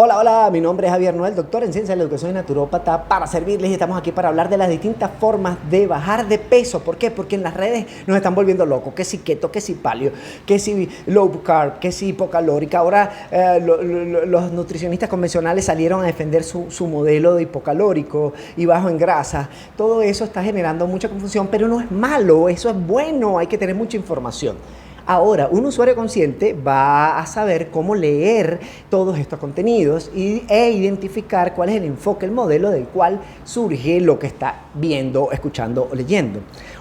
Hola, hola, mi nombre es Javier Noel, doctor en Ciencia de la Educación y naturópata, para servirles y estamos aquí para hablar de las distintas formas de bajar de peso. ¿Por qué? Porque en las redes nos están volviendo locos, que si keto, que si paleo, que si low carb, que si hipocalórica. Ahora los nutricionistas convencionales salieron a defender su modelo de hipocalórico y bajo en grasa. Todo eso está generando mucha confusión, pero no es malo, eso es bueno, hay que tener mucha información. Ahora, un usuario consciente va a saber cómo leer todos estos contenidos e identificar cuál es el enfoque, el modelo del cual surge lo que está viendo, escuchando o leyendo.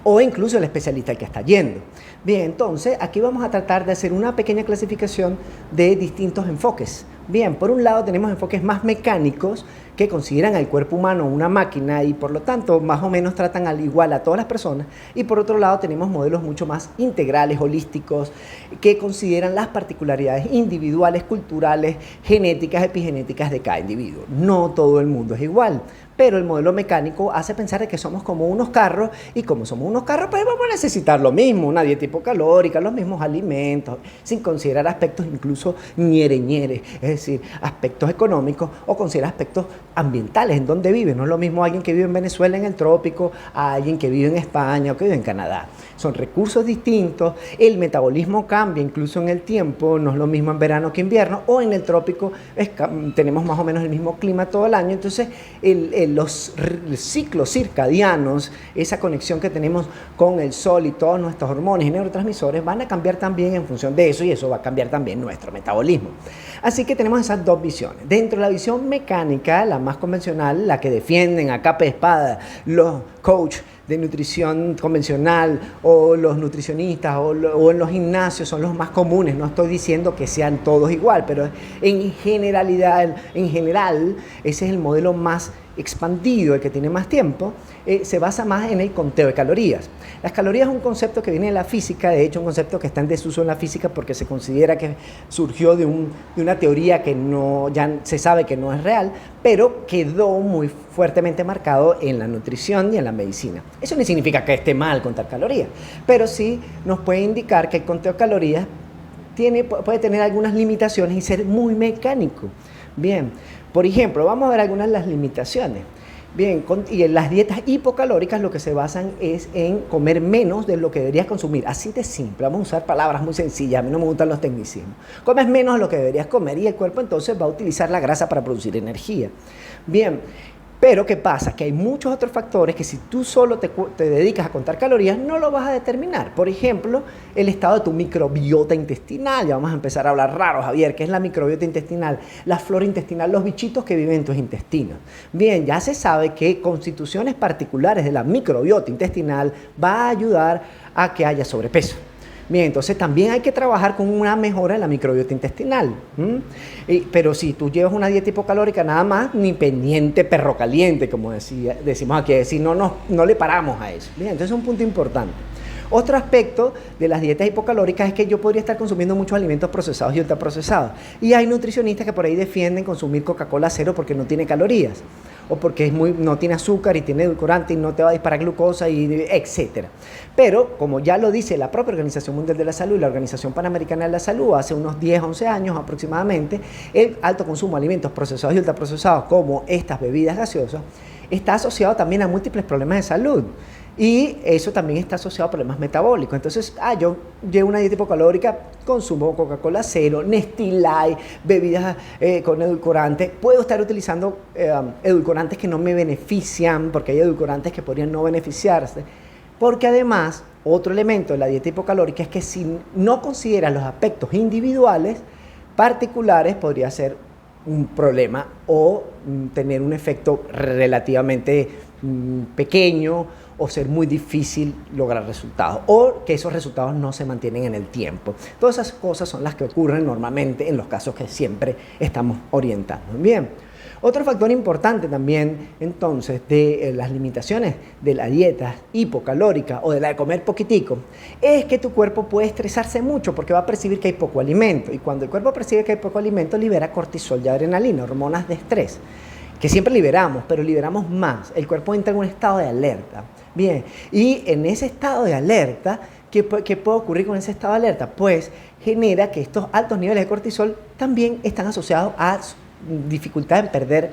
O incluso el especialista al que está yendo. Bien, entonces aquí vamos a tratar de hacer una pequeña clasificación de distintos enfoques. Bien, por un lado tenemos enfoques más mecánicos que consideran al cuerpo humano una máquina y por lo tanto más o menos tratan al igual a todas las personas. Y por otro lado tenemos modelos mucho más integrales, holísticos, que consideran las particularidades individuales, culturales, genéticas, epigenéticas de cada individuo. No todo el mundo es igual. Pero el modelo mecánico hace pensar de que somos como unos carros y como somos unos carros, pues vamos a necesitar lo mismo, una dieta hipocalórica, los mismos alimentos, sin considerar aspectos incluso ñere, es decir, aspectos económicos o considerar aspectos ambientales, en donde vive. No es lo mismo alguien que vive en Venezuela en el trópico a alguien que vive en España o que vive en Canadá. Son recursos distintos, el metabolismo cambia incluso en el tiempo, no es lo mismo en verano que invierno, o en el trópico tenemos más o menos el mismo clima todo el año, entonces los ciclos circadianos, esa conexión que tenemos con el sol y todos nuestros hormonas y neurotransmisores van a cambiar también en función de eso y eso va a cambiar también nuestro metabolismo. Así que tenemos esas dos visiones. Dentro de la visión mecánica, la más convencional, la que defienden a capa y espada los coaches de nutrición convencional o los nutricionistas o en los gimnasios son los más comunes. No estoy diciendo que sean todos igual, pero en general, ese es el modelo más expandido, el que tiene más tiempo, se basa más en el conteo de calorías. Las calorías es un concepto que viene de la física, de hecho un concepto que está en desuso en la física porque se considera que surgió de una teoría que ya se sabe que no es real, pero quedó muy fuertemente marcado en la nutrición y en la medicina. Eso no significa que esté mal contar calorías, pero sí nos puede indicar que el conteo de calorías puede tener algunas limitaciones y ser muy mecánico. Bien, por ejemplo, vamos a ver algunas de las limitaciones. Bien, y en las dietas hipocalóricas lo que se basan es en comer menos de lo que deberías consumir. Así de simple, vamos a usar palabras muy sencillas, a mí no me gustan los tecnicismos. Comes menos de lo que deberías comer y el cuerpo entonces va a utilizar la grasa para producir energía. Bien, pero ¿qué pasa? Que hay muchos otros factores que si tú solo te dedicas a contar calorías no lo vas a determinar. Por ejemplo, el estado de tu microbiota intestinal. Ya vamos a empezar a hablar raro, Javier. ¿Qué es la microbiota intestinal? La flora intestinal, los bichitos que viven en tus intestinos. Bien, ya se sabe que constituciones particulares de la microbiota intestinal va a ayudar a que haya sobrepeso. Bien, entonces también hay que trabajar con una mejora en la microbiota intestinal. Pero si tú llevas una dieta hipocalórica nada más, ni pendiente perro caliente, como decimos aquí, es decir, no le paramos a eso. Bien, entonces es un punto importante. Otro aspecto de las dietas hipocalóricas es que yo podría estar consumiendo muchos alimentos procesados y ultraprocesados. Y hay nutricionistas que por ahí defienden consumir Coca-Cola cero porque no tiene calorías. O porque no tiene azúcar y tiene edulcorante y no te va a disparar glucosa, etc. Pero, como ya lo dice la propia Organización Mundial de la Salud y la Organización Panamericana de la Salud, hace unos 10, 11 años aproximadamente, el alto consumo de alimentos procesados y ultraprocesados, como estas bebidas gaseosas, está asociado también a múltiples problemas de salud. Y eso también está asociado a problemas metabólicos. Entonces, yo llevo una dieta hipocalórica, consumo Coca-Cola cero, Nestlé Light, bebidas con edulcorantes. Puedo estar utilizando edulcorantes que no me benefician, porque hay edulcorantes que podrían no beneficiarse. Porque además, otro elemento de la dieta hipocalórica es que si no consideras los aspectos individuales, particulares, podría ser un problema o tener un efecto relativamente pequeño o ser muy difícil lograr resultados o que esos resultados no se mantienen en el tiempo. Todas esas cosas son las que ocurren normalmente en los casos que siempre estamos orientando. Bien, otro factor importante también entonces de las limitaciones de la dieta hipocalórica o de la de comer poquitico es que tu cuerpo puede estresarse mucho porque va a percibir que hay poco alimento y cuando el cuerpo percibe que hay poco alimento libera cortisol y adrenalina, hormonas de estrés, que siempre liberamos, pero liberamos más. El cuerpo entra en un estado de alerta. Bien, y en ese estado de alerta, ¿qué puede ocurrir con ese estado de alerta? Pues genera que estos altos niveles de cortisol también están asociados a dificultad en perder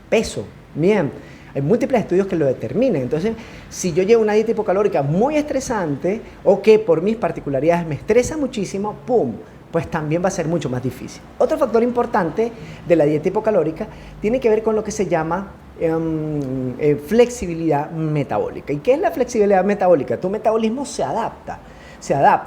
peso. Bien, hay múltiples estudios que lo determinan. Entonces, si yo llevo una dieta hipocalórica muy estresante o que por mis particularidades me estresa muchísimo, ¡pum!, pues también va a ser mucho más difícil. Otro factor importante de la dieta hipocalórica tiene que ver con lo que se llama flexibilidad metabólica. ¿Y qué es la flexibilidad metabólica? Tu metabolismo se adapta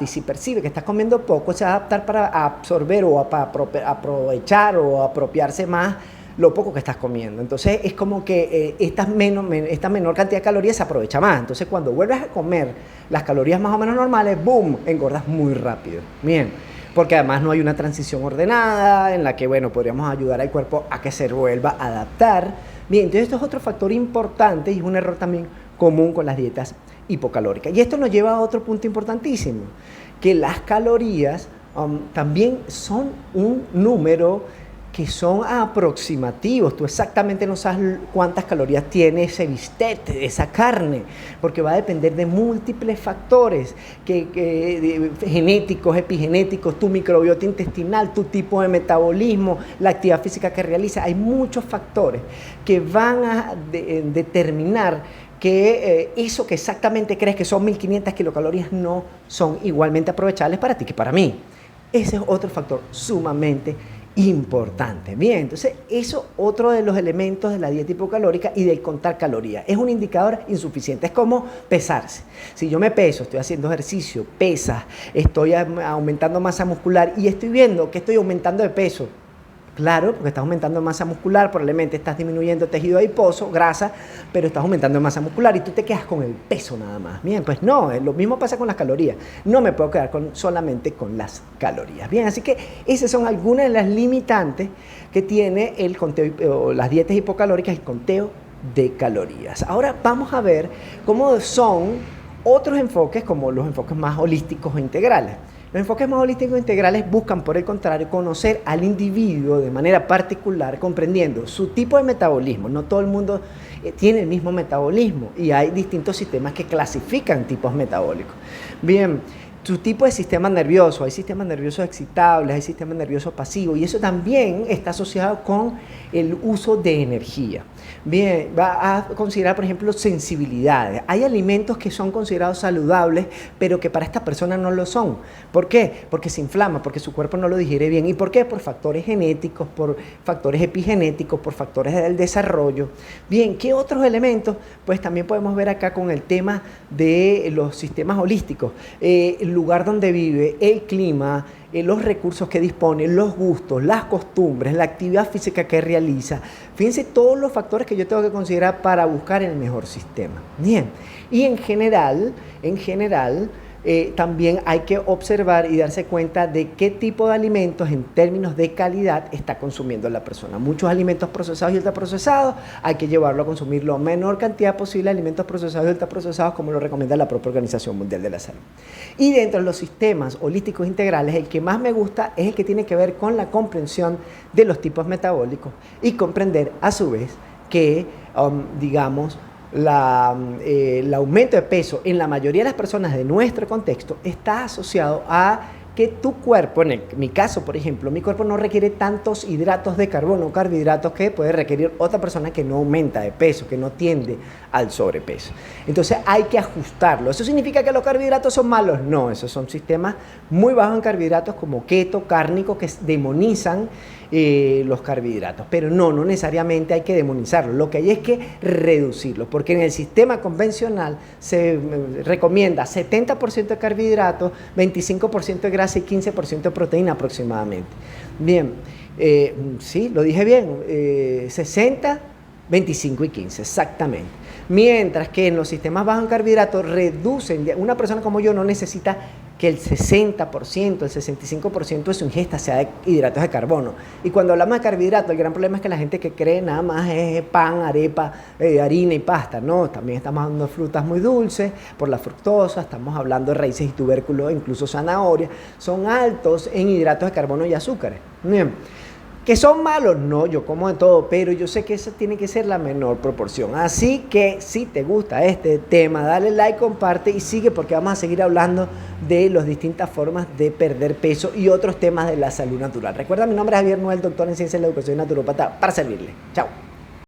y si percibe que estás comiendo poco, se va a adaptar para absorber o para aprovechar o apropiarse más lo poco que estás comiendo. Entonces es como que esta menor cantidad de calorías se aprovecha más. Entonces cuando vuelves a comer las calorías más o menos normales, ¡boom!, engordas muy rápido. Bien, porque además no hay una transición ordenada en la que, bueno, podríamos ayudar al cuerpo a que se vuelva a adaptar. Bien, entonces esto es otro factor importante y es un error también común con las dietas hipocalóricas. Y esto nos lleva a otro punto importantísimo, que las calorías también son un número que son aproximativos. Tú exactamente no sabes cuántas calorías tiene ese bistec, esa carne, porque va a depender de múltiples factores genéticos, epigenéticos, tu microbiota intestinal, tu tipo de metabolismo, la actividad física que realiza. Hay muchos factores que van a determinar que eso que exactamente crees que son 1500 kilocalorías no son igualmente aprovechables para ti que para mí. Ese es otro factor sumamente importante. Bien, entonces eso otro de los elementos de la dieta hipocalórica y del contar calorías. Es un indicador insuficiente, es como pesarse. Si yo me peso, estoy haciendo ejercicio, pesas, estoy aumentando masa muscular y estoy viendo que estoy aumentando de peso, claro, porque estás aumentando masa muscular, probablemente estás disminuyendo tejido adiposo, grasa, pero estás aumentando masa muscular y tú te quedas con el peso nada más. Bien, pues no, lo mismo pasa con las calorías. No me puedo quedar solamente con las calorías. Bien, así que esas son algunas de las limitantes que tiene el conteo, o las dietas hipocalóricas, el conteo de calorías. Ahora vamos a ver cómo son otros enfoques, como los enfoques más holísticos e integrales. Los enfoques más holísticos e integrales buscan, por el contrario, conocer al individuo de manera particular, comprendiendo su tipo de metabolismo. No todo el mundo tiene el mismo metabolismo y hay distintos sistemas que clasifican tipos metabólicos. Bien, su tipo de sistema nervioso, hay sistemas nerviosos excitables, hay sistemas nerviosos pasivos y eso también está asociado con el uso de energía. Bien, va a considerar, por ejemplo, sensibilidades. Hay alimentos que son considerados saludables, pero que para esta persona no lo son. ¿Por qué? Porque se inflama, porque su cuerpo no lo digiere bien. ¿Y por qué? Por factores genéticos, por factores epigenéticos, por factores del desarrollo. Bien, ¿qué otros elementos? Pues también podemos ver acá con el tema de los sistemas holísticos. El lugar donde vive, el clima, los recursos que dispone, los gustos, las costumbres, la actividad física que realiza. Fíjense todos los factores que yo tengo que considerar para buscar el mejor sistema. Bien, y en general, también hay que observar y darse cuenta de qué tipo de alimentos en términos de calidad está consumiendo la persona. Muchos alimentos procesados y ultraprocesados, hay que llevarlo a consumir la menor cantidad posible de alimentos procesados y ultraprocesados, como lo recomienda la propia Organización Mundial de la Salud. Y dentro de los sistemas holísticos integrales, el que más me gusta es el que tiene que ver con la comprensión de los tipos metabólicos y comprender a su vez que, el aumento de peso en la mayoría de las personas de nuestro contexto está asociado a que tu cuerpo, en mi caso, por ejemplo, mi cuerpo no requiere tantos hidratos de carbono o carbohidratos que puede requerir otra persona que no aumenta de peso, que no tiende al sobrepeso. Entonces hay que ajustarlo. ¿Eso significa que los carbohidratos son malos? No, esos son sistemas muy bajos en carbohidratos como keto, cárnico, que demonizan los carbohidratos, pero no necesariamente hay que demonizarlo, lo que hay es que reducirlo, porque en el sistema convencional se recomienda 70% de carbohidratos, 25% de grasa y 15% de proteína aproximadamente. Bien, sí, lo dije bien, 60, 25 y 15, exactamente. Mientras que en los sistemas bajos en carbohidratos reducen, una persona como yo no necesita que el 60%, el 65% de su ingesta sea de hidratos de carbono. Y cuando hablamos de carbohidratos, el gran problema es que la gente que cree nada más es pan, arepa, harina y pasta. No, también estamos hablando de frutas muy dulces por la fructosa, estamos hablando de raíces y tubérculos, incluso zanahorias, son altos en hidratos de carbono y azúcares. Bien. ¿Que son malos? No, yo como de todo, pero yo sé que eso tiene que ser la menor proporción. Así que si te gusta este tema, dale like, comparte y sigue porque vamos a seguir hablando de las distintas formas de perder peso y otros temas de la salud natural. Recuerda, mi nombre es Javier Noel, doctor en Ciencias de la Educación y naturópata para servirle. Chao.